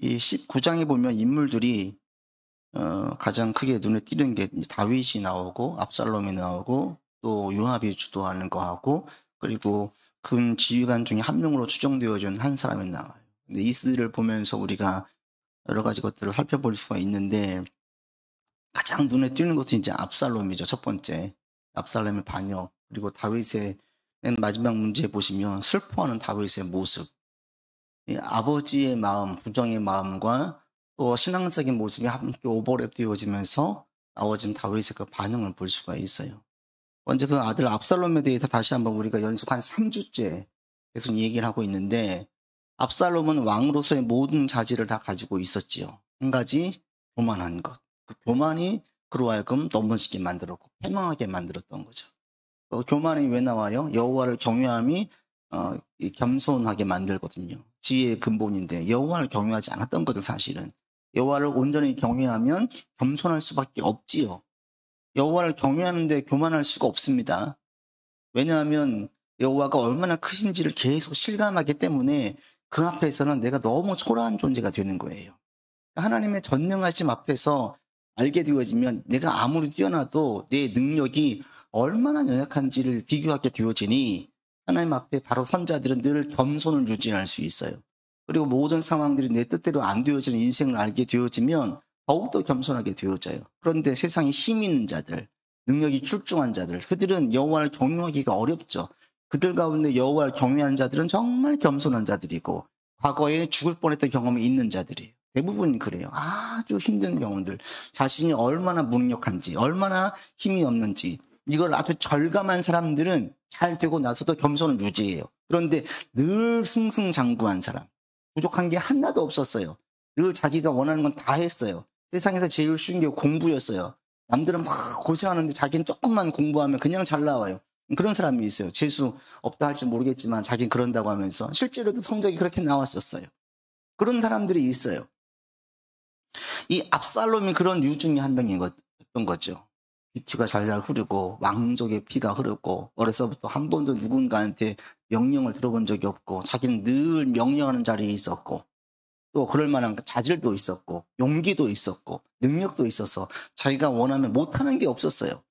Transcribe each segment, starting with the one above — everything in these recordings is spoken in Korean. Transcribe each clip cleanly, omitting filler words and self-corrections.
이 19장에 보면 인물들이 가장 크게 눈에 띄는 게 다윗이 나오고 압살롬이 나오고 또 요압이 주도하는 거하고 그리고 근 지휘관 중에 한 명으로 추정되어진 한 사람이 나와요. 근데 이스를 보면서 우리가 여러 가지 것들을 살펴볼 수가 있는데 가장 눈에 띄는 것도 이제 압살롬이죠. 첫 번째. 압살롬의 반역. 그리고 다윗의 맨 마지막 문제에 보시면 슬퍼하는 다윗의 모습. 이 아버지의 마음, 부정의 마음과 또 신앙적인 모습이 함께 오버랩 되어지면서 나와진 다윗의 그 반응을 볼 수가 있어요. 먼저 그 아들 압살롬에 대해서 다시 한번 우리가 연속 한 3주째 계속 얘기를 하고 있는데 압살롬은 왕으로서의 모든 자질을 다 가지고 있었지요. 한 가지 교만한 것. 그 교만이 그로 하여금 넘어지게 만들었고 패망하게 만들었던 거죠. 교만이 왜 나와요? 여호와를 경외함이 겸손하게 만들거든요. 지혜의 근본인데 여호와를 경외하지 않았던 거죠. 사실은. 여호와를 온전히 경외하면 겸손할 수밖에 없지요. 여호와를 경외하는데 교만할 수가 없습니다. 왜냐하면 여호와가 얼마나 크신지를 계속 실감하기 때문에 그 앞에서는 내가 너무 초라한 존재가 되는 거예요. 하나님의 전능하심 앞에서 알게 되어지면 내가 아무리 뛰어나도 내 능력이 얼마나 연약한지를 비교하게 되어지니 하나님 앞에 바로 선 자들은 늘 겸손을 유지할 수 있어요. 그리고 모든 상황들이 내 뜻대로 안 되어지는 인생을 알게 되어지면 더욱더 겸손하게 되어져요. 그런데 세상에 힘 있는 자들, 능력이 출중한 자들, 그들은 여호와를 경외하기가 어렵죠. 그들 가운데 여호와를 경외하는 자들은 정말 겸손한 자들이고 과거에 죽을 뻔했던 경험이 있는 자들이에요. 대부분 그래요. 아주 힘든 경험들, 자신이 얼마나 무능력한지, 얼마나 힘이 없는지 이걸 아주 절감한 사람들은 잘 되고 나서도 겸손을 유지해요. 그런데 늘 승승장구한 사람, 부족한 게 하나도 없었어요. 늘 자기가 원하는 건 다 했어요. 세상에서 제일 쉬운 게 공부였어요. 남들은 막 고생하는데 자기는 조금만 공부하면 그냥 잘 나와요. 그런 사람이 있어요. 재수 없다 할지 모르겠지만 자기는 그런다고 하면서 실제로도 성적이 그렇게 나왔었어요. 그런 사람들이 있어요. 이 압살롬이 그런 류 중에 한 명이었던 거죠. 피가 잘잘 흐르고 왕족의 피가 흐르고 어려서부터 한 번도 누군가한테 명령을 들어본 적이 없고 자기는 늘 명령하는 자리에 있었고 또 그럴 만한 자질도 있었고 용기도 있었고 능력도 있어서 자기가 원하면 못하는 게 없었어요.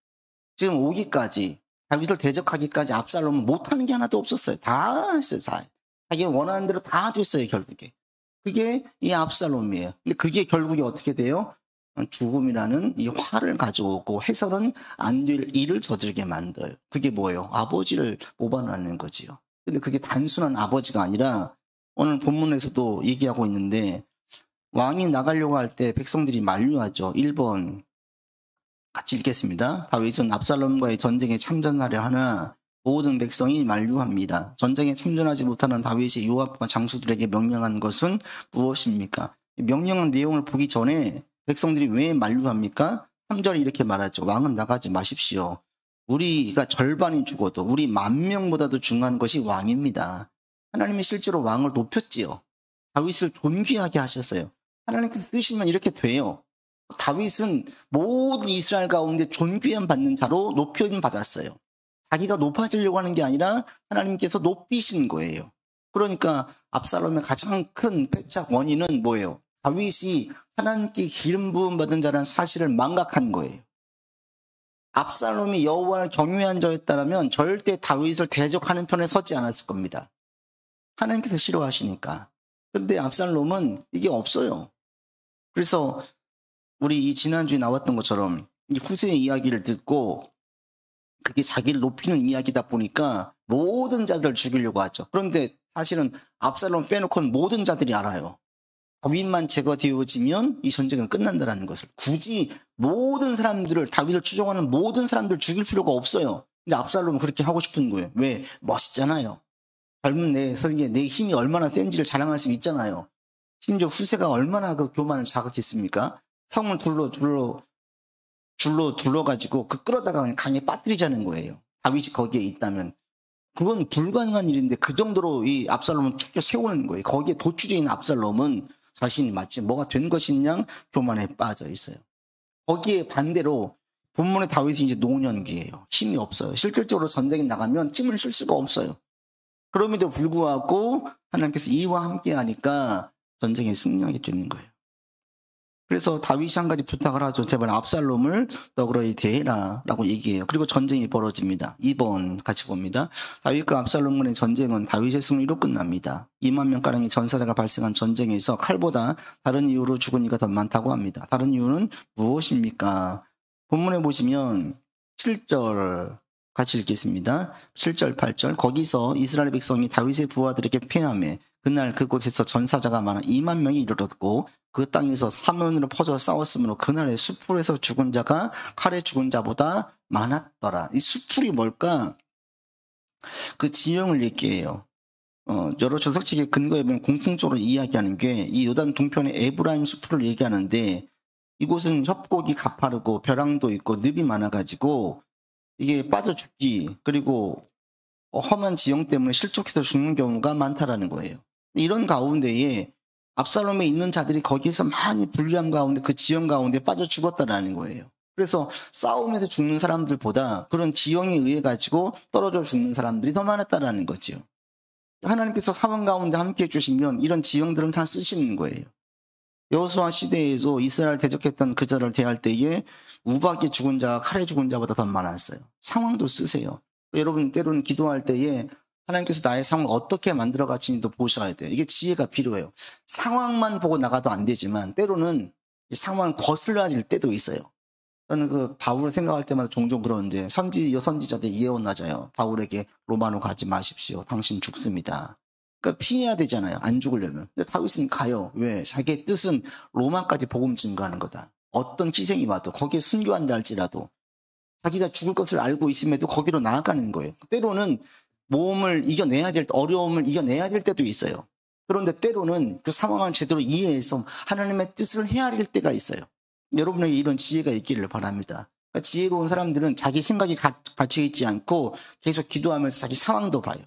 지금 오기까지 다윗을 대적하기까지 압살롬은 못하는 게 하나도 없었어요. 다 했어요. 자기가 원하는 대로 다 됐어요. 결국에. 그게 이 압살롬이에요. 근데 그게 결국에 어떻게 돼요? 죽음이라는 이 화를 가져오고 해서는 안 될 일을 저지르게 만들어요. 그게 뭐예요? 아버지를 모반하는 거지요. 근데 그게 단순한 아버지가 아니라 오늘 본문에서도 얘기하고 있는데 왕이 나가려고 할 때 백성들이 만류하죠. 1번 같이 읽겠습니다. 다윗은 압살롬과의 전쟁에 참전하려 하나 모든 백성이 만류합니다. 전쟁에 참전하지 못하는 다윗이 요압과 장수들에게 명령한 것은 무엇입니까? 명령한 내용을 보기 전에 백성들이 왜 만류합니까? 3절에 이렇게 말하죠. 왕은 나가지 마십시오. 우리가 절반이 죽어도 우리 10,000명보다도 중요한 것이 왕입니다. 하나님이 실제로 왕을 높였지요. 다윗을 존귀하게 하셨어요. 하나님께서 쓰시면 이렇게 돼요. 다윗은 모든 이스라엘 가운데 존귀함 받는 자로 높임 받았어요. 자기가 높아지려고 하는 게 아니라 하나님께서 높이신 거예요. 그러니까 압살롬의 가장 큰 패착 원인은 뭐예요? 다윗이 하나님께 기름 부음 받은 자라는 사실을 망각한 거예요. 압살롬이 여호와를 경외한 자였다면 절대 다윗을 대적하는 편에 서지 않았을 겁니다. 하나님께서 싫어하시니까. 근데 압살롬은 이게 없어요. 그래서 우리 이 지난주에 나왔던 것처럼 이 후세의 이야기를 듣고 그게 자기를 높이는 이야기다 보니까 모든 자들을 죽이려고 하죠. 그런데 사실은 압살롬 빼놓고는 모든 자들이 알아요. 다윗만 제거되어지면 이 전쟁은 끝난다는 것을. 굳이 모든 사람들을, 다윗을 추종하는 모든 사람들을 죽일 필요가 없어요. 근데 압살롬은 그렇게 하고 싶은 거예요. 왜? 멋있잖아요. 젊은 내 설계, 내 힘이 얼마나 센지를 자랑할 수 있잖아요. 심지어 후세가 얼마나 그 교만을 자극했습니까? 성을 줄로 둘러가지고 그 끌어다가 그냥 강에 빠뜨리자는 거예요. 다윗이 거기에 있다면. 그건 불가능한 일인데 그 정도로 이 압살롬은 축켜 세우는 거예요. 거기에 도취되어 있는 압살롬은 자신이 마치 뭐가 된 것이냐 교만에 빠져 있어요. 거기에 반대로 본문의 다윗이 이제 노년기예요. 힘이 없어요. 실질적으로 전쟁에 나가면 힘을 쓸 수가 없어요. 그럼에도 불구하고 하나님께서 이와 함께 하니까 전쟁에 승리하게 되는 거예요. 그래서 다윗이 한 가지 부탁을 하죠. 제발 압살롬을 너그러이 대해라 라고 얘기해요. 그리고 전쟁이 벌어집니다. 2번 같이 봅니다. 다윗과 압살롬 간의 전쟁은 다윗의 승리로 끝납니다. 2만 명가량의 전사자가 발생한 전쟁에서 칼보다 다른 이유로 죽은 이가 더 많다고 합니다. 다른 이유는 무엇입니까? 본문에 보시면 7절 같이 읽겠습니다. 7절 8절 거기서 이스라엘 백성이 다윗의 부하들에게 패하매 그날 그곳에서 전사자가 많아 2만 명이 이르렀고 그 땅에서 사면으로 퍼져 싸웠으므로 그날의 수풀에서 죽은 자가 칼에 죽은 자보다 많았더라. 이 수풀이 뭘까? 그 지형을 얘기해요. 여러 조석책의 근거에 보면 공통적으로 이야기하는 게 이 요단 동편의 에브라임 수풀을 얘기하는데 이곳은 협곡이 가파르고 벼랑도 있고 늪이 많아가지고 이게 빠져 죽기 그리고 험한 지형 때문에 실족해서 죽는 경우가 많다라는 거예요. 이런 가운데에 압살롬에 있는 자들이 거기에서 많이 불리함 가운데 그 지형 가운데 빠져 죽었다라는 거예요. 그래서 싸움에서 죽는 사람들보다 그런 지형에 의해 가지고 떨어져 죽는 사람들이 더 많았다라는 거죠. 하나님께서 상황 가운데 함께 해주시면 이런 지형들은 다 쓰시는 거예요. 여호수아 시대에도 이스라엘 대적했던 그 자를 대할 때에 우박에 죽은 자가 칼에 죽은 자보다 더 많았어요. 상황도 쓰세요. 여러분 때로는 기도할 때에 하나님께서 나의 상황을 어떻게 만들어 가시는지도 보셔야 돼요. 이게 지혜가 필요해요. 상황만 보고 나가도 안 되지만 때로는 이 상황을 거슬러질 때도 있어요. 저는 그 바울을 생각할 때마다 종종 그러는데 선지자들 예언하자요. 바울에게 로마로 가지 마십시오. 당신 죽습니다. 그러니까 피해야 되잖아요. 안 죽으려면. 근데 다윗은 가요. 왜? 자기의 뜻은 로마까지 복음 증거하는 거다. 어떤 희생이 와도 거기에 순교한다 할지라도 자기가 죽을 것을 알고 있음에도 거기로 나아가는 거예요. 때로는 모험을 이겨내야 될, 어려움을 이겨내야 될 때도 있어요. 그런데 때로는 그 상황을 제대로 이해해서 하나님의 뜻을 헤아릴 때가 있어요. 여러분에게 이런 지혜가 있기를 바랍니다. 그러니까 지혜로운 사람들은 자기 생각이 갇혀 있지 않고 계속 기도하면서 자기 상황도 봐요.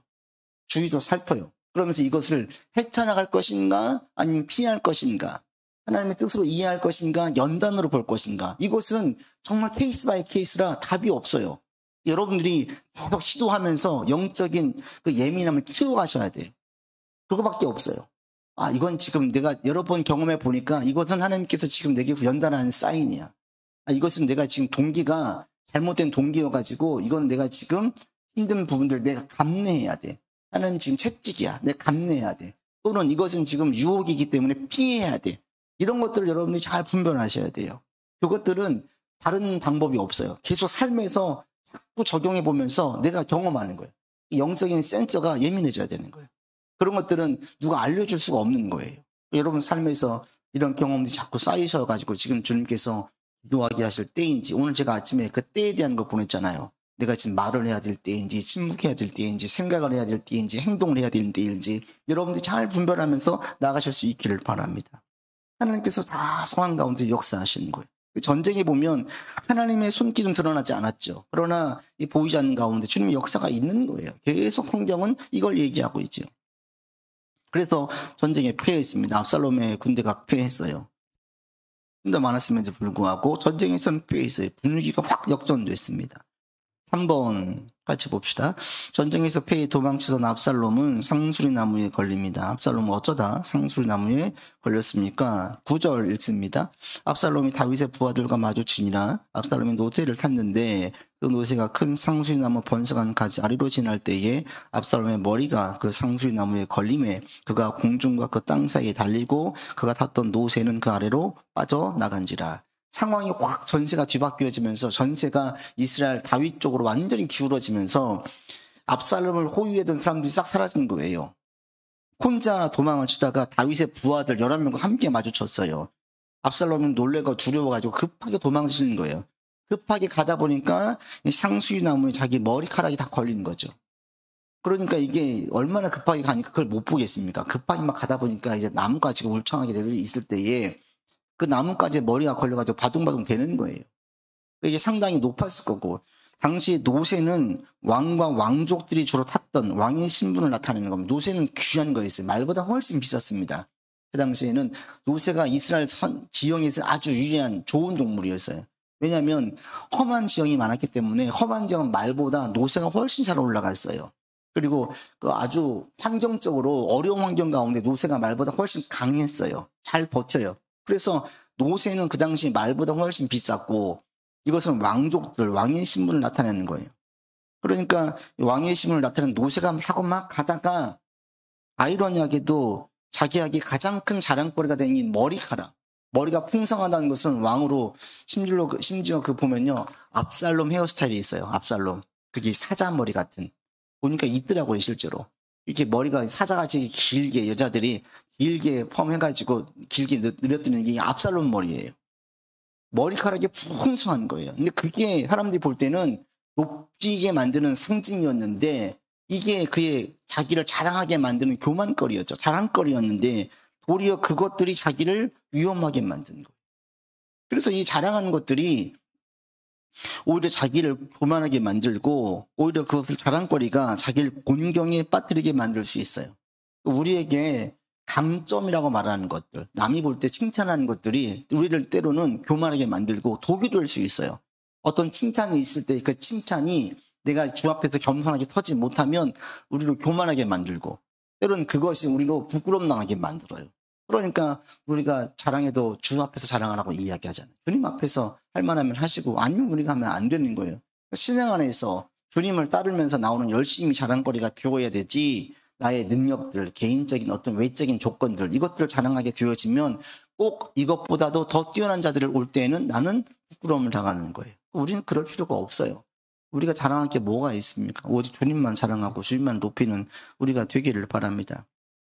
주의도 살펴요. 그러면서 이것을 헤쳐나갈 것인가 아니면 피할 것인가 하나님의 뜻으로 이해할 것인가 연단으로 볼 것인가 이것은 정말 케이스 바이 케이스라 답이 없어요. 여러분들이 계속 시도하면서 영적인 그 예민함을 키워가셔야 돼요. 그거밖에 없어요. 이건 지금 내가 여러 번 경험해 보니까 이것은 하나님께서 지금 내게 연단하는 사인이야. 이것은 내가 지금 동기가 잘못된 동기여가지고 이건 내가 지금 힘든 부분들 내가 감내해야 돼. 하나님 지금 채찍이야. 내가 감내해야 돼. 또는 이것은 지금 유혹이기 때문에 피해야 돼. 이런 것들을 여러분들이 잘 분별하셔야 돼요. 그것들은 다른 방법이 없어요. 계속 삶에서 자꾸 적용해 보면서 내가 경험하는 거예요. 영적인 센서가 예민해져야 되는 거예요. 그런 것들은 누가 알려줄 수가 없는 거예요. 여러분 삶에서 이런 경험들이 자꾸 쌓이셔가지고 지금 주님께서 기도하게 하실 때인지 오늘 제가 아침에 그 때에 대한 거 보냈잖아요. 내가 지금 말을 해야 될 때인지 침묵해야 될 때인지 생각을 해야 될 때인지 행동을 해야 될 때인지 여러분들이 잘 분별하면서 나가실 수 있기를 바랍니다. 하나님께서 다 상황 가운데 역사하시는 거예요. 전쟁에 보면 하나님의 손길은 드러나지 않았죠. 그러나 이 보이지 않는 가운데 주님의 역사가 있는 거예요. 계속 성경은 이걸 얘기하고 있죠. 그래서 전쟁에 패했습니다. 압살롬의 군대가 패했어요. 좀 더 많았음에도 불구하고 전쟁에서는 패했어요. 분위기가 확 역전됐습니다. 3번 같이 봅시다. 전쟁에서 패해 도망치던 압살롬은 상수리 나무에 걸립니다. 압살롬은 어쩌다 상수리 나무에 걸렸습니까? 9절 읽습니다. 압살롬이 다윗의 부하들과 마주치니라. 압살롬이 노새를 탔는데 그 노새가 큰 상수리 나무 번성한 가지 아래로 지날 때에 압살롬의 머리가 그 상수리 나무에 걸림에 그가 공중과 그 땅 사이에 달리고 그가 탔던 노새는 그 아래로 빠져나간지라. 상황이 확 전세가 뒤바뀌어지면서 전세가 이스라엘 다윗 쪽으로 완전히 기울어지면서 압살롬을 호위했던 사람들이 싹 사라진 거예요. 혼자 도망을 치다가 다윗의 부하들 11명과 함께 마주쳤어요. 압살롬은 놀래고 두려워가지고 급하게 도망치는 거예요. 급하게 가다 보니까 상수리 나무에 자기 머리카락이 다 걸리는 거죠. 그러니까 이게 얼마나 급하게 가니까 그걸 못 보겠습니까? 급하게 막 가다 보니까 이제 나무가 지금 울창하게 있을 때에 그 나뭇가지에 머리가 걸려가지고 바둥바둥 되는 거예요. 이게 상당히 높았을 거고 당시 노새는 왕과 왕족들이 주로 탔던 왕의 신분을 나타내는 겁니다. 노새는 귀한 거였어요. 말보다 훨씬 비쌌습니다. 그 당시에는 노새가 이스라엘 지형에서 아주 유리한 좋은 동물이었어요. 왜냐하면 험한 지형이 많았기 때문에 험한 지형은 말보다 노새가 훨씬 잘 올라갔어요. 그리고 그 아주 환경적으로 어려운 환경 가운데 노새가 말보다 훨씬 강했어요. 잘 버텨요. 그래서 노새는 그 당시 말보다 훨씬 비쌌고 이것은 왕족들, 왕의 신분을 나타내는 거예요. 그러니까 왕의 신분을 나타내는 노새가 사고 막 가다가 아이러니하게도 자기에게 가장 큰 자랑거리가 된 이 머리카락. 머리가 풍성하다는 것은 왕으로 심지어 그 보면요. 압살롬 헤어스타일이 있어요. 압살롬. 그게 사자머리 같은. 보니까 있더라고요, 실제로. 이렇게 머리가 사자같이 길게 여자들이 길게 펌해가지고 길게 늘어뜨리는 게 압살롬 머리예요. 머리카락이 풍성한 거예요. 근데 그게 사람들이 볼 때는 높이게 만드는 상징이었는데 이게 그의 자기를 자랑하게 만드는 교만거리였죠. 자랑거리였는데 도리어 그것들이 자기를 위험하게 만든 거예요. 그래서 이 자랑하는 것들이 오히려 자기를 교만하게 만들고 오히려 그것을 자랑거리가 자기를 곤경에 빠뜨리게 만들 수 있어요. 우리에게 강점이라고 말하는 것들, 남이 볼 때 칭찬하는 것들이 우리를 때로는 교만하게 만들고 독이 될 수 있어요. 어떤 칭찬이 있을 때 그 칭찬이 내가 주 앞에서 겸손하게 서지 못하면 우리를 교만하게 만들고 때로는 그것이 우리로 부끄럼 당하게 만들어요. 그러니까 우리가 자랑해도 주 앞에서 자랑하라고 이야기하잖아요. 주님 앞에서 할 만하면 하시고 아니면 우리가 하면 안 되는 거예요. 신앙 안에서 주님을 따르면서 나오는 열심히 자랑거리가 되어야 되지 나의 능력들, 개인적인 어떤 외적인 조건들 이것들을 자랑하게 되어지면 꼭 이것보다도 더 뛰어난 자들을 올 때에는 나는 부끄러움을 당하는 거예요. 우리는 그럴 필요가 없어요. 우리가 자랑할 게 뭐가 있습니까? 오직 주님만 자랑하고 주님만 높이는 우리가 되기를 바랍니다.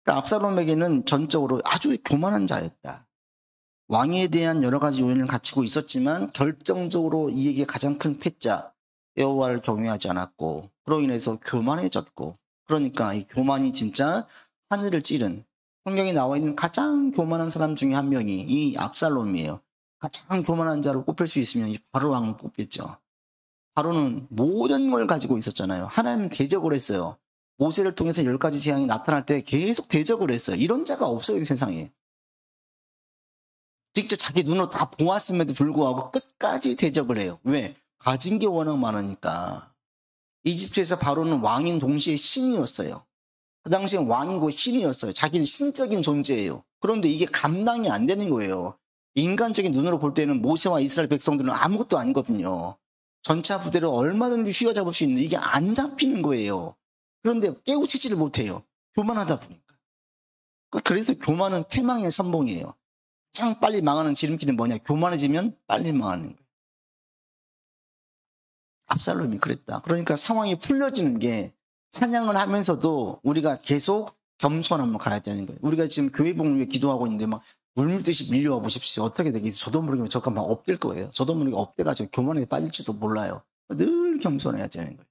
그러니까 압살롬에게는 전적으로 아주 교만한 자였다. 왕에 대한 여러 가지 요인을 갖추고 있었지만 결정적으로 이에게 가장 큰 패자 여호와를 경외하지 않았고 그로 인해서 교만해졌고 그러니까 이 교만이 진짜 하늘을 찌른 성경에 나와 있는 가장 교만한 사람 중에 한 명이 이 압살롬이에요. 가장 교만한 자로 꼽힐 수 있으면 이 바로 왕을 꼽겠죠. 바로는 모든 걸 가지고 있었잖아요. 하나님은 대적을 했어요. 모세를 통해서 10가지 재앙이 나타날 때 계속 대적을 했어요. 이런 자가 없어요, 세상에. 직접 자기 눈으로 다 보았음에도 불구하고 끝까지 대적을 해요. 왜? 가진 게 워낙 많으니까. 이집트에서 바로는 왕인 동시에 신이었어요. 그 당시엔 왕이고 신이었어요. 자기는 신적인 존재예요. 그런데 이게 감당이 안 되는 거예요. 인간적인 눈으로 볼 때는 모세와 이스라엘 백성들은 아무것도 아니거든요. 전차 부대를 얼마든지 휘어잡을 수 있는데 이게 안 잡히는 거예요. 그런데 깨우치지를 못해요. 교만하다 보니까. 그래서 교만은 패망의 선봉이에요. 가장 빨리 망하는 지름길은 뭐냐? 교만해지면 빨리 망하는 거예요. 압살롬이 그랬다. 그러니까 상황이 풀려지는 게 찬양을 하면서도 우리가 계속 겸손함을 가야 되는 거예요. 우리가 지금 교회 복음을 위해 기도하고 있는데 막 물밀듯이 밀려와 보십시오. 어떻게 되겠어요? 저도 모르게 저가 막 엎될 거예요. 저도 모르게 엎대가지고 교만에 빠질지도 몰라요. 늘 겸손해야 되는 거예요.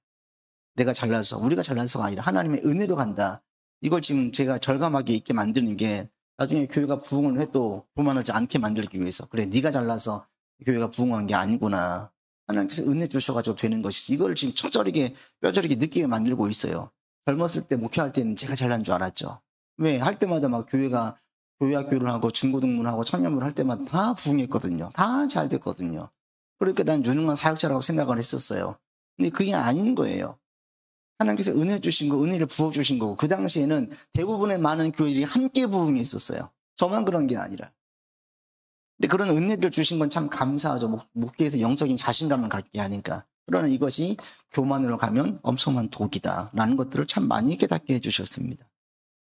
내가 잘나서, 우리가 잘나서가 아니라 하나님의 은혜로 간다. 이걸 지금 제가 절감하게 있게 만드는 게 나중에 교회가 부흥을 해도 교만하지 않게 만들기 위해서. 그래, 네가 잘나서 교회가 부흥한 게 아니구나. 하나님께서 은혜 주셔가지고 되는 것이지. 이걸 지금 처절하게, 뼈저리게 느끼게 만들고 있어요. 젊었을 때 목회할 때는 제가 잘난 줄 알았죠. 왜? 할 때마다 막 교회가 교회 학교를 하고 중고등부를 하고 청년부를 할 때마다 다 부흥했거든요. 다 잘 됐거든요. 그러니까 난 유능한 사역자라고 생각을 했었어요. 근데 그게 아닌 거예요. 하나님께서 은혜 주신 거, 은혜를 부어주신 거고 그 당시에는 대부분의 많은 교회들이 함께 부흥했었어요. 저만 그런 게 아니라. 근데 그런 은혜를 주신 건 참 감사하죠. 목회에서 영적인 자신감을 갖게 하니까. 그러나 이것이 교만으로 가면 엄청난 독이다 라는 것들을 참 많이 깨닫게 해주셨습니다.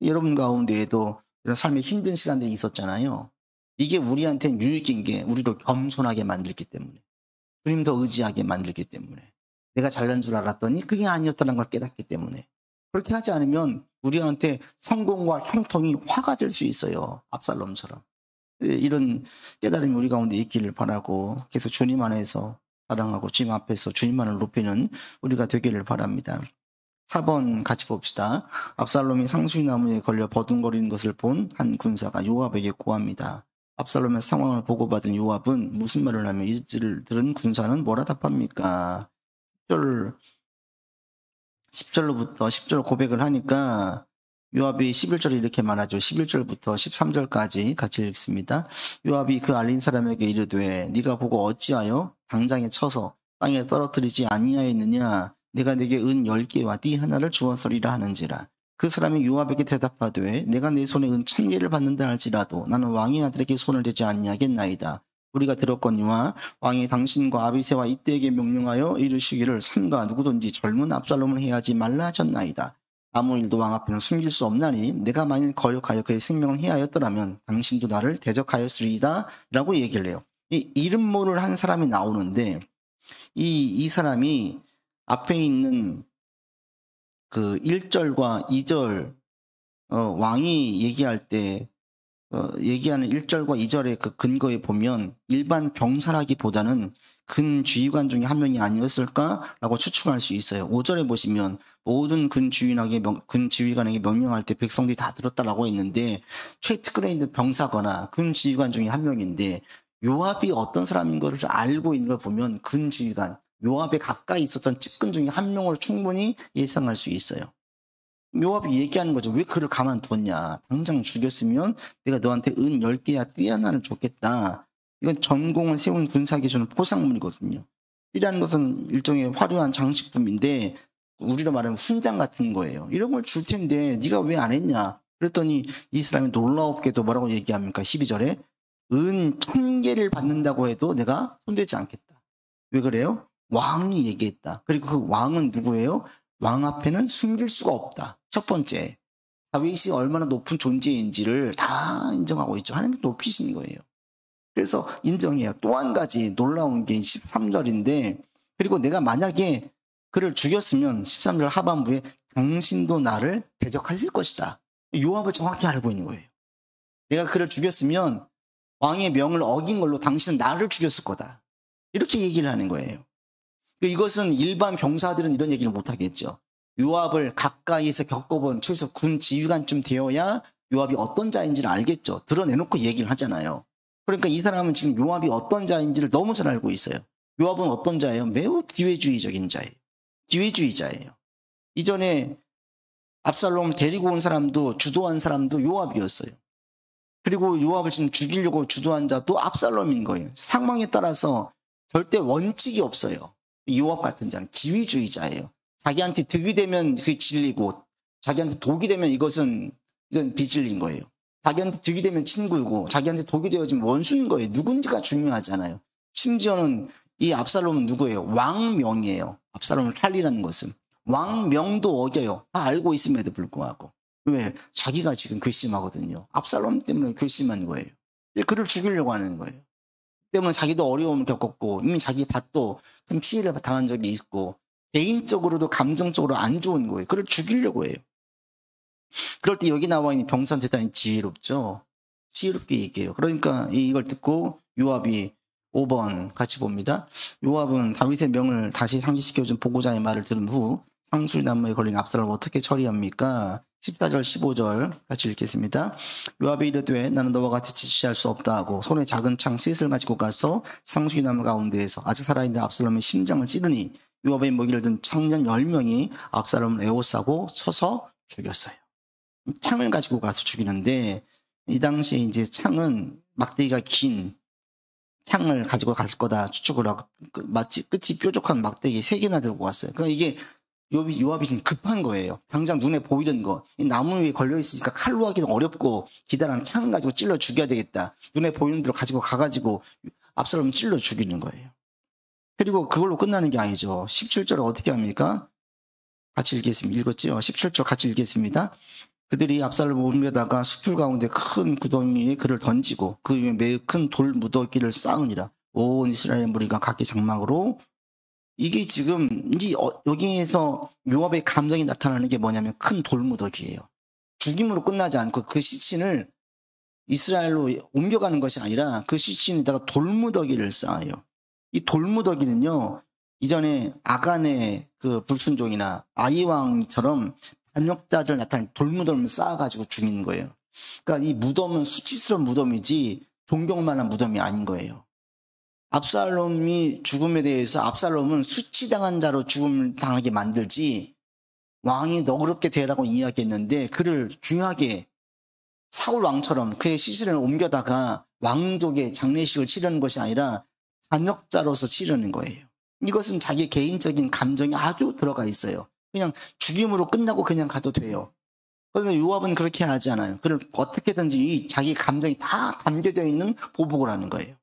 여러분 가운데에도 이런 삶의 힘든 시간들이 있었잖아요. 이게 우리한테는 유익인 게 우리를 겸손하게 만들기 때문에 주님 더 의지하게 만들기 때문에 내가 잘난 줄 알았더니 그게 아니었다는 걸 깨닫기 때문에 그렇게 하지 않으면 우리한테 성공과 형통이 화가 될 수 있어요. 압살롬처럼. 이런 깨달음이 우리 가운데 있기를 바라고 계속 주님 안에서 사랑하고 주님 앞에서 주님만을 높이는 우리가 되기를 바랍니다. 4번 같이 봅시다. 압살롬이 상수리나무에 걸려 버둥거리는 것을 본 한 군사가 요압에게 고합니다. 압살롬의 상황을 보고받은 요압은 무슨 말을 하며 이를 들은 군사는 뭐라 답합니까? 10절로부터 10절 고백을 하니까 요압이 11절에 이렇게 말하죠. 11절부터 13절까지 같이 읽습니다. 요압이 그 알린 사람에게 이르되 네가 보고 어찌하여 당장에 쳐서 땅에 떨어뜨리지 아니하였느냐? 내가 네게 은 10개와 띠 하나를 주었으리라 하는지라. 그 사람이 요압에게 대답하되 내가 내 손에 은 1000개를 받는다 할지라도 나는 왕의 아들에게 손을 대지 아니하겠나이다. 우리가 들었거니와 왕이 당신과 아비새와 이때에게 명령하여 이르시기를 삼가 누구든지 젊은 압살롬을 해하지 말라 하셨나이다. 아무 일도 왕 앞에는 숨길 수 없나니 내가 만일 거역하여 그의 생명을 해하였더라면 당신도 나를 대적하였으리이다 라고 얘기를 해요. 이 이름 모를 한 사람이 나오는데 이 사람이 앞에 있는 그 1절과 2절 왕이 얘기할 때 얘기하는 1절과 2절의 그 근거에 보면 일반 병사라기보다는 근 지휘관 중에 한 명이 아니었을까라고 추측할 수 있어요. 5절에 보시면 모든 근 지휘관에게 명령할 때 백성들이 다 들었다라고 했는데 최특그레이드 병사거나 근 지휘관 중에 한 명인데 요압이 어떤 사람인 것을 알고 있는 걸 보면 근 지휘관, 요압에 가까이 있었던 측근 중에 한 명으로 충분히 예상할 수 있어요. 요압이 얘기하는 거죠. 왜 그를 가만두었냐. 당장 죽였으면 내가 너한테 은 10개야 띠 하나를 줬겠다. 이건 전공을 세운 군사에게 주는 포상물이거든요. 띠라는 것은 일종의 화려한 장식품인데 우리로 말하면 훈장 같은 거예요. 이런 걸 줄 텐데 네가 왜 안 했냐. 그랬더니 이 사람이 놀라웠게도 뭐라고 얘기합니까? 12절에 은 1000개를 받는다고 해도 내가 손대지 않겠다. 왜 그래요? 왕이 얘기했다. 그리고 그 왕은 누구예요? 왕 앞에는 숨길 수가 없다. 첫 번째, 다윗이 얼마나 높은 존재인지를 다 인정하고 있죠. 하나님이 높이신 거예요. 그래서 인정해요. 또 한 가지 놀라운 게 13절인데 그리고 내가 만약에 그를 죽였으면 13절 하반부에 당신도 나를 대적하실 것이다. 요압을 정확히 알고 있는 거예요. 내가 그를 죽였으면 왕의 명을 어긴 걸로 당신은 나를 죽였을 거다. 이렇게 얘기를 하는 거예요. 이것은 일반 병사들은 이런 얘기를 못하겠죠. 요압을 가까이에서 겪어본 최소 군 지휘관쯤 되어야 요압이 어떤 자인지를 알겠죠. 드러내놓고 얘기를 하잖아요. 그러니까 이 사람은 지금 요압이 어떤 자인지를 너무 잘 알고 있어요. 요압은 어떤 자예요? 매우 기회주의적인 자예요. 기회주의자예요. 이전에 압살롬을 데리고 온 사람도 주도한 사람도 요압이었어요. 그리고 요압을 지금 죽이려고 주도한 자도 압살롬인 거예요. 상황에 따라서 절대 원칙이 없어요. 요압 같은 자는 기회주의자예요. 자기한테 득이 되면 그게 진리고 자기한테 독이 되면 이건 비진리인 거예요. 자기한테 득이 되면 친구이고 자기한테 독이 되어지면 원수인 거예요. 누군지가 중요하잖아요. 심지어는 이 압살롬은 누구예요? 왕명이에요. 압살롬을 살리라는 것은. 왕명도 어겨요. 다 알고 있음에도 불구하고. 왜? 자기가 지금 괘씸하거든요. 압살롬 때문에 괘씸한 거예요. 그를 죽이려고 하는 거예요. 때문에 자기도 어려움을 겪었고 이미 자기 밭도 큰 피해를 당한 적이 있고 개인적으로도 감정적으로 안 좋은 거예요. 그를 죽이려고 해요. 그럴 때 여기 나와 있는 병사는 대단히 지혜롭죠. 지혜롭게 얘기해요. 그러니까 이걸 듣고 요압이 5번 같이 봅니다. 요압은 다윗의 명을 다시 상기시켜준 보고자의 말을 들은 후 상수리 나무에 걸린 압살롬을 어떻게 처리합니까? 14절 15절 같이 읽겠습니다. 요압이 이르되 나는 너와 같이 지시할 수 없다 하고 손에 작은 창 셋을 가지고 가서 상수리 나무 가운데에서 아직 살아있는 압살롬의 심장을 찌르니 요압의 먹이를 든 청년 10명이 압살롬을 에워싸고 쳐서 죽였어요. 창을 가지고 가서 죽이는데 이 당시에 이제 창은 막대기가 긴 창을 가지고 갔을 거다 추측을 하고 마치 끝이 뾰족한 막대기 3개나 들고 왔어요. 그러니까 이게 요압이 지금 급한 거예요. 당장 눈에 보이는 거. 이 나무 위에 걸려있으니까 칼로 하기는 어렵고 기다란 창을 가지고 찔러 죽여야 되겠다. 눈에 보이는 대로 가지고 가가지고 압살롬을 찔러 죽이는 거예요. 그리고 그걸로 끝나는 게 아니죠. 17절을 어떻게 합니까? 같이 읽겠습니다. 읽었죠? 17절 같이 읽겠습니다. 그들이 압살롬을 옮겨다가 수풀 가운데 큰 구덩이에 그를 던지고 그 위에 매우 큰 돌 무더기를 쌓으니라. 온 이스라엘 무리가 각기 장막으로. 이게 지금 이제 여기에서 요압의 감정이 나타나는 게 뭐냐면 큰 돌무더기예요. 죽임으로 끝나지 않고 그 시신을 이스라엘로 옮겨가는 것이 아니라 그 시신에다가 돌무더기를 쌓아요. 이 돌무더기는요, 이전에 아간의 그 불순종이나 아이왕처럼 반역자들 나타낸 돌무덤을 쌓아가지고 죽이는 거예요. 그러니까 이 무덤은 수치스러운 무덤이지 존경만한 무덤이 아닌 거예요. 압살롬이 죽음에 대해서 압살롬은 수치당한 자로 죽음을 당하게 만들지 왕이 너그럽게 대하라고 이야기했는데 그를 귀하게 사울 왕처럼 그의 시신을 옮겨다가 왕족의 장례식을 치르는 것이 아니라 반역자로서 치르는 거예요. 이것은 자기 개인적인 감정이 아주 들어가 있어요. 그냥 죽임으로 끝나고 그냥 가도 돼요. 그런데 요압은 그렇게 하지 않아요. 그를 어떻게든지 자기 감정이 다 담겨져 있는 보복을 하는 거예요.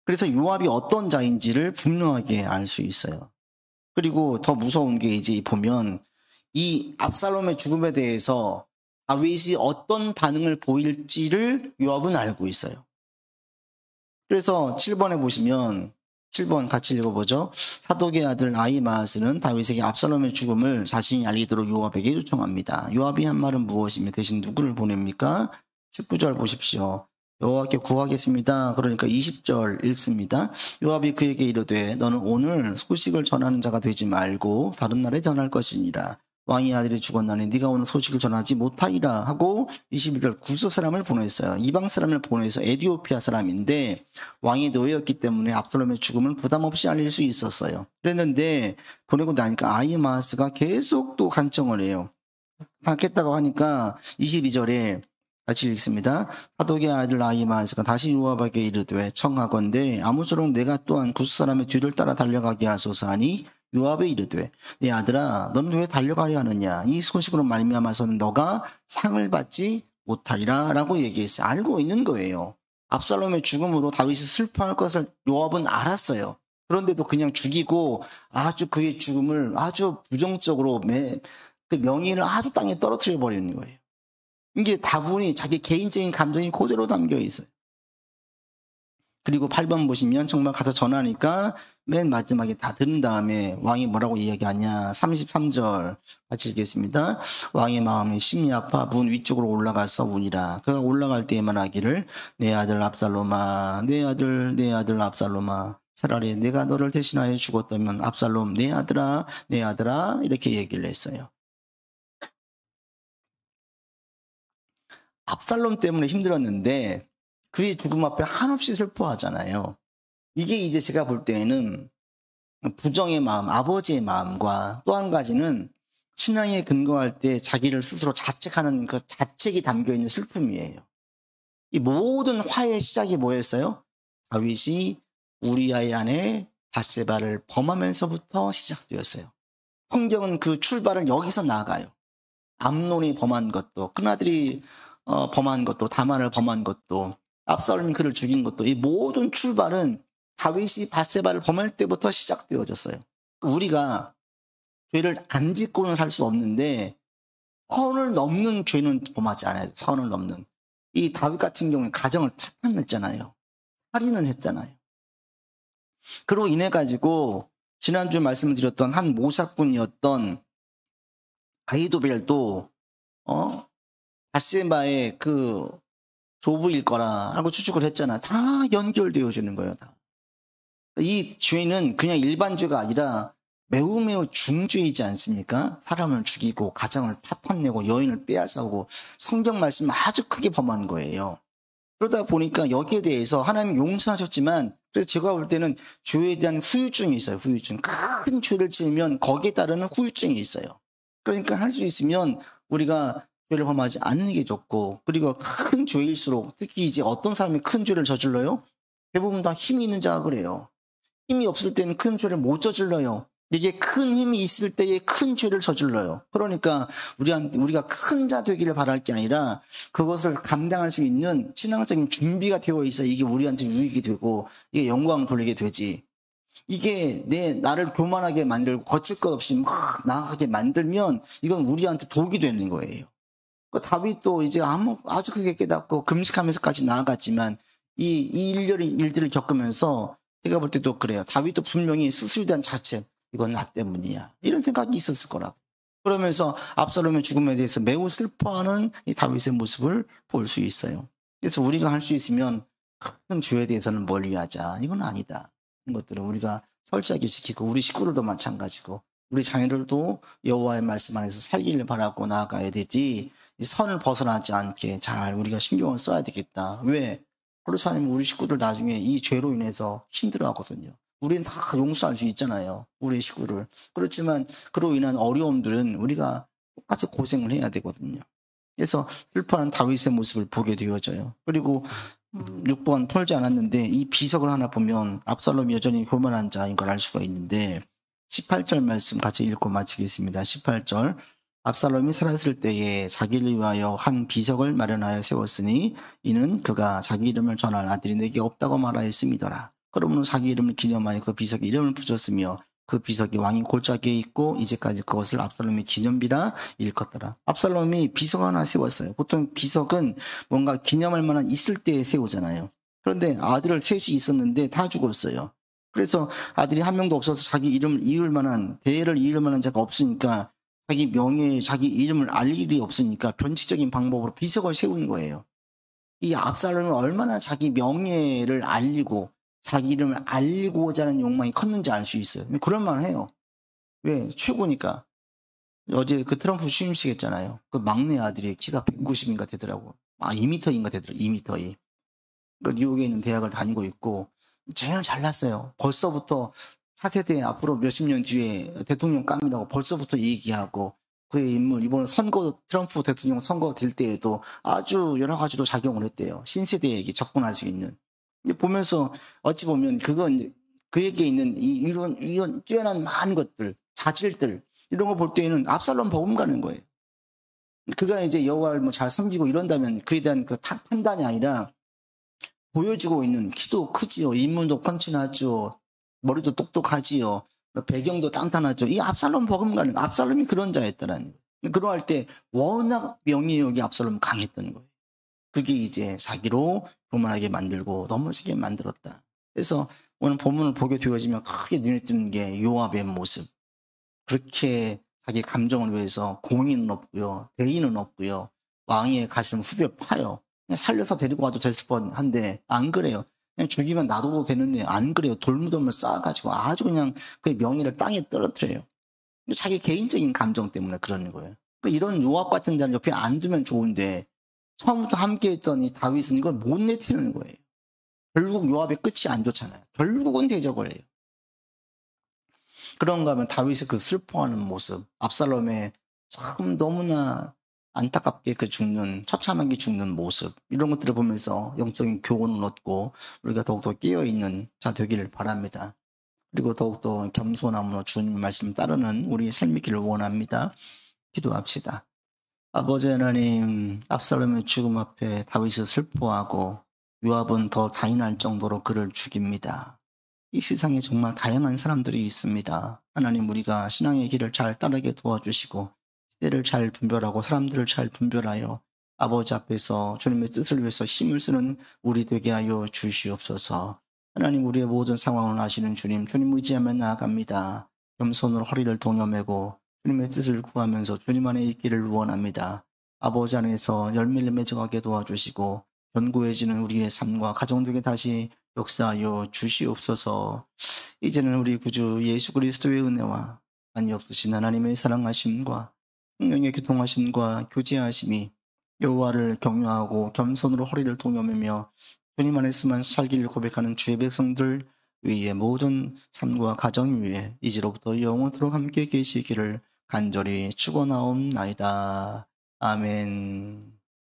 그래서 요압이 어떤 자인지를 분명하게 알 수 있어요. 그리고 더 무서운 게 이제 보면 이 압살롬의 죽음에 대해서 다윗이 어떤 반응을 보일지를 요압은 알고 있어요. 그래서 7번에 보시면 7번 같이 읽어보죠. 사독의 아들 아히마아스는 다윗에게 압살롬의 죽음을 자신이 알리도록 요압에게 요청합니다. 요압이 한 말은 무엇이며 대신 누구를 보냅니까? 19절 보십시오. 여호와께 구하겠습니다. 그러니까 20절 읽습니다. 요압이 그에게 이르되 너는 오늘 소식을 전하는 자가 되지 말고 다른 날에 전할 것이니라. 왕의 아들이 죽었나니 네가 오늘 소식을 전하지 못하리라 하고 21절 구스 사람을 보냈어요. 이방 사람을 보내서 에디오피아 사람인데 왕의 노예였기 때문에 압살롬의 죽음을 부담 없이 알릴 수 있었어요. 그랬는데 보내고 나니까 아히마아스가 계속 또 간청을 해요. 하겠다고 하니까 22절에 같이 읽습니다. 사독의 아들 아히마아스가 다시 요압에게 이르되 청하건대 아무쪼록 내가 또한 구스 사람의 뒤를 따라 달려가게 하소서 하니 요압에 이르되 내 아들아 너는 왜 달려가려 하느냐 이 소식으로 말미암아서는 너가 상을 받지 못하리라 라고 얘기했어요. 알고 있는 거예요. 압살롬의 죽음으로 다윗이 슬퍼할 것을 요압은 알았어요. 그런데도 그냥 죽이고 아주 그의 죽음을 아주 부정적으로 그 명예를 아주 땅에 떨어뜨려 버리는 거예요. 이게 다분히 자기 개인적인 감정이 그대로 담겨 있어요. 그리고 8번 보시면 정말 가서 전하니까 맨 마지막에 다 들은 다음에 왕이 뭐라고 이야기하냐 33절 같이 읽겠습니다. 왕의 마음이 심히 아파 문 위쪽으로 올라가서 우니라. 그가 올라갈 때에 말하기를 내 아들 압살롬아 내 아들 압살롬아 차라리 내가 너를 대신하여 죽었다면 압살롬 내 아들아 이렇게 얘기를 했어요. 압살롬 때문에 힘들었는데 그의 죽음 앞에 한없이 슬퍼하잖아요. 이게 이제 제가 볼 때에는 부정의 마음, 아버지의 마음과 또 한 가지는 신앙에 근거할 때 자기를 스스로 자책하는 그 자책이 담겨있는 슬픔이에요. 이 모든 화의 시작이 뭐였어요? 다윗이 우리아의 아내 밧세바를 범하면서부터 시작되었어요. 성경은 그 출발을 여기서 나아가요. 암논이 범한 것도, 큰아들이 범한 것도, 다만을 범한 것도, 압살롬이 그를 죽인 것도, 이 모든 출발은 다윗이 밧세바를 범할 때부터 시작되어졌어요. 우리가 죄를 안 짓고는 살 수 없는데 선을 넘는 죄는 범하지 않아요. 선을 넘는. 이 다윗 같은 경우에 가정을 파탄냈잖아요. 살인을 했잖아요. 그로 인해 가지고 지난주에 말씀드렸던 한 모사꾼이었던 아히도벨도 밧세바의 그 조부일 거라고 추측을 했잖아. 다 연결되어지는 거예요. 다. 이 죄는 그냥 일반 죄가 아니라 매우 중죄이지 않습니까? 사람을 죽이고 가정을 파탄내고 여인을 빼앗아오고 성경 말씀 아주 크게 범한 거예요. 그러다 보니까 여기에 대해서 하나님 용서하셨지만 그래서 제가 볼 때는 죄에 대한 후유증이 있어요. 후유증. 큰 죄를 지으면 거기에 따르는 후유증이 있어요. 그러니까 할 수 있으면 우리가 죄를 범하지 않는 게 좋고 그리고 큰 죄일수록 특히 이제 어떤 사람이 큰 죄를 저질러요? 대부분 다 힘이 있는 자가 그래요. 힘이 없을 때는 큰 죄를 못 저질러요. 이게 큰 힘이 있을 때에 큰 죄를 저질러요. 그러니까 우리가 큰 자 되기를 바랄 게 아니라 그것을 감당할 수 있는 신앙적인 준비가 되어 있어야 이게 우리한테 유익이 되고 이게 영광을 돌리게 되지. 이게 나를 교만하게 만들고 거칠 것 없이 막 나아가게 만들면 이건 우리한테 독이 되는 거예요. 다윗도 이제 아주 크게 깨닫고 금식하면서까지 나아갔지만 이 일들을 겪으면서 제가 볼 때도 그래요. 다윗도 분명히 스스로에 대한 자책, 이건 나 때문이야. 이런 생각이 있었을 거라고. 그러면서 압살롬의 죽음에 대해서 매우 슬퍼하는 이 다윗의 모습을 볼 수 있어요. 그래서 우리가 할 수 있으면 큰 죄에 대해서는 멀리하자. 이건 아니다. 이런 것들을 우리가 철저하게 지키고 우리 식구들도 마찬가지고 우리 자녀들도 여호와의 말씀 안에서 살기를 바라고 나아가야 되지. 이 선을 벗어나지 않게 잘 우리가 신경을 써야 되겠다. 왜? 그렇지 않으면 우리 식구들 나중에 이 죄로 인해서 힘들어하거든요. 우리는 다 용서할 수 있잖아요. 우리 식구를. 그렇지만 그로 인한 어려움들은 우리가 똑같이 고생을 해야 되거든요. 그래서 슬퍼하는 다윗의 모습을 보게 되어져요. 그리고 6번 털지 않았는데 이 비석을 하나 보면 압살롬이 여전히 교만한 자인 걸 알 수가 있는데 18절 말씀 같이 읽고 마치겠습니다. 18절 압살롬이 살았을 때에 자기를 위하여 한 비석을 마련하여 세웠으니 이는 그가 자기 이름을 전할 아들이 내게 없다고 말하였음이더라. 그러므로 자기 이름을 기념하여 그 비석에 이름을 붙였으며 그 비석이 왕이 골짜기에 있고 이제까지 그것을 압살롬의 기념비라 일컫더라. 압살롬이 비석 하나 세웠어요. 보통 비석은 뭔가 기념할 만한 있을 때 세우잖아요. 그런데 아들을 셋이 있었는데 다 죽었어요. 그래서 아들이 한 명도 없어서 자기 이름을 이을 만한, 대를 이을 만한 자가 없으니까 자기 명예, 자기 이름을 알 일이 없으니까 변칙적인 방법으로 비석을 세운 거예요. 이 압살롬이 얼마나 자기 명예를 알리고 자기 이름을 알리고자 하는 욕망이 컸는지 알 수 있어요. 그럴만해요. 왜? 최고니까. 어제 그 트럼프 취임식 했잖아요. 그 막내 아들이 키가 190인가 되더라고. 2m인가 되더라고. 2m. 그 뉴욕에 있는 대학을 다니고 있고 제일 잘났어요. 벌써부터 4세대 앞으로 몇십 년 뒤에 대통령 감이라고 벌써부터 얘기하고 그의 인물, 이번 선거, 트럼프 대통령 선거 될 때에도 아주 여러 가지로 작용을 했대요. 신세대에게 접근할 수 있는. 보면서 어찌 보면 그건 그에게 있는 이런 뛰어난 많은 것들, 자질들 이런 걸 볼 때에는 압살롬 버금 가는 거예요. 그가 이제 여호와를 뭐 잘 섬기고 이런다면 그에 대한 그 판단이 아니라 보여지고 있는 키도 크지요, 인물도 펀치나죠, 머리도 똑똑하지요, 배경도 탄탄하죠. 이 압살롬 버금 가는 압살롬이 그런 자였다라는 거예요. 그러할 때 워낙 명예욕이 압살롬 강했던 거예요. 그게 이제 자기로 교만하게 만들고 넘어지게 만들었다. 그래서 오늘 본문을 보게 되어지면 크게 눈에 띄는 게 요압의 모습. 그렇게 자기 감정을 위해서 공의는 없고요, 대의는 없고요, 왕의 가슴 후벼 파요. 그냥 살려서 데리고 와도 됐을 뻔한데 안 그래요. 그냥 죽이면 놔둬도 되는데 안 그래요. 돌무덤을 쌓아가지고 아주 그냥 그의 명예를 땅에 떨어뜨려요. 자기 개인적인 감정 때문에 그러는 거예요. 이런 요압 같은 자를 옆에 안 두면 좋은데 처음부터 함께했던 이 다윗은 이걸 못 내치는 거예요. 결국 요압의 끝이 안 좋잖아요. 결국은 대적을 해요. 그런가 하면 다윗의 그 슬퍼하는 모습, 압살롬의 참 너무나 안타깝게 그 죽는, 처참하게 죽는 모습, 이런 것들을 보면서 영적인 교훈을 얻고 우리가 더욱더 깨어있는 자 되기를 바랍니다. 그리고 더욱더 겸손함으로 주님 말씀을 따르는 우리의 삶이기를 원합니다. 기도합시다. 아버지 하나님, 압살롬의 죽음 앞에 다윗을 슬퍼하고 요압은 더 잔인할 정도로 그를 죽입니다. 이 세상에 정말 다양한 사람들이 있습니다. 하나님, 우리가 신앙의 길을 잘 따르게 도와주시고 시대를 잘 분별하고 사람들을 잘 분별하여 아버지 앞에서 주님의 뜻을 위해서 힘을 쓰는 우리 되게 하여 주시옵소서. 하나님, 우리의 모든 상황을 아시는 주님 의지하며 나아갑니다. 겸손으로 허리를 동여매고 주님의 뜻을 구하면서 주님 안에 있기를 원합니다. 아버지 안에서 열매를 맺어가게 도와주시고 견고해지는 우리의 삶과 가정들에게 다시 역사하여 주시옵소서. 이제는 우리 구주 예수 그리스도의 은혜와 한이 없으신 하나님의 사랑하심과 성령의 교통하심과 교제하심이 여호와를 경외하고 겸손으로 허리를 동여매며 주님 안에서만 살기를 고백하는 주의 백성들 위에 모든 삶과 가정 위에 이제로부터 영원토록 함께 계시기를 간절히 축원하옵나이다. 아멘.